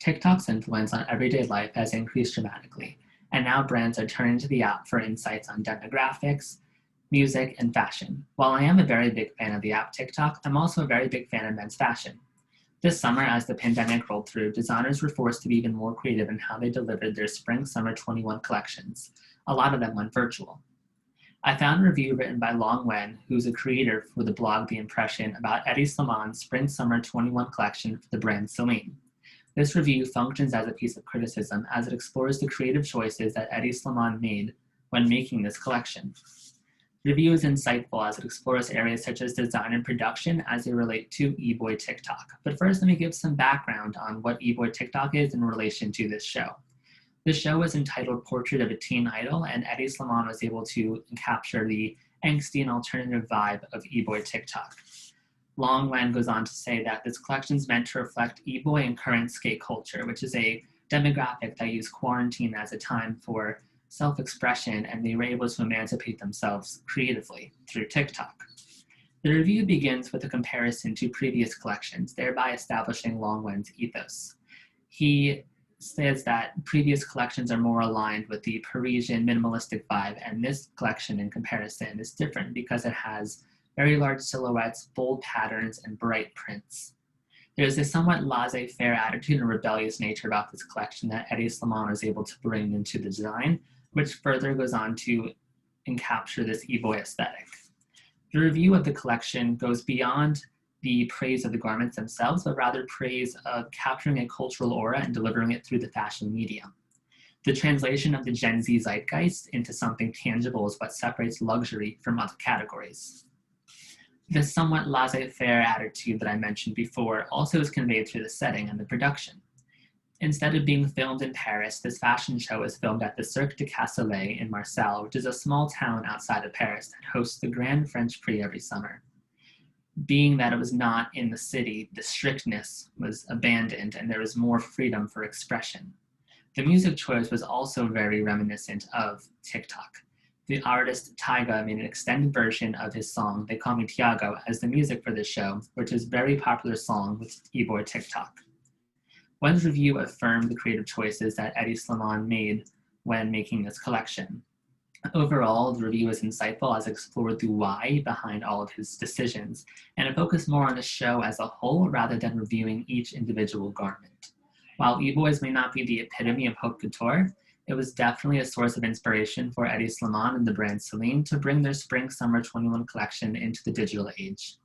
TikTok's influence on everyday life has increased dramatically, and now brands are turning to the app for insights on demographics, music, and fashion. While I am a very big fan of the app TikTok, I'm also a very big fan of men's fashion. This summer, as the pandemic rolled through, designers were forced to be even more creative in how they delivered their spring-summer 21 collections. A lot of them went virtual. I found a review written by Long Wen, who's a creator for the blog The Impression, about Eddie Sliman's spring-summer 21 collection for the brand Celine. This review functions as a piece of criticism as it explores the creative choices that Eddie Sliman made when making this collection. The review is insightful as it explores areas such as design and production as they relate to eBoy TikTok. But first, let me give some background on what eBoy TikTok is in relation to this show. The show was entitled Portrait of a Teen Idol, and Eddie Sliman was able to capture the angsty and alternative vibe of eBoy TikTok. Long Wen goes on to say that this collection is meant to reflect eBoy and current skate culture, which is a demographic that used quarantine as a time for self-expression, and they were able to emancipate themselves creatively through TikTok. The review begins with a comparison to previous collections, thereby establishing Long Wen's ethos. He says that previous collections are more aligned with the Parisian minimalistic vibe, and this collection in comparison is different because it has very large silhouettes, bold patterns, and bright prints. There's a somewhat laissez-faire attitude and rebellious nature about this collection that Eddie Sliman was able to bring into the design, which further goes on to capture this eBoy aesthetic. The review of the collection goes beyond the praise of the garments themselves, but rather praise of capturing a cultural aura and delivering it through the fashion medium. The translation of the Gen Z zeitgeist into something tangible is what separates luxury from other categories. This somewhat laissez-faire attitude that I mentioned before also is conveyed through the setting and the production. Instead of being filmed in Paris, this fashion show is filmed at the Cirque du Soleil in Marseille, which is a small town outside of Paris that hosts the Grand French Prix every summer. Being that it was not in the city, the strictness was abandoned and there was more freedom for expression. The music choice was also very reminiscent of TikTok. The artist Tyga made an extended version of his song, They Call Me Tiago, as the music for this show, which is a very popular song with eBoy TikTok. Wen's review affirmed the creative choices that Eddie Sliman made when making this collection. Overall, the review is insightful as it explored the why behind all of his decisions, and it focused more on the show as a whole rather than reviewing each individual garment. While eBoys may not be the epitome of haute couture, it was definitely a source of inspiration for Eddie Sliman and the brand Celine to bring their Spring-Summer 21 collection into the digital age.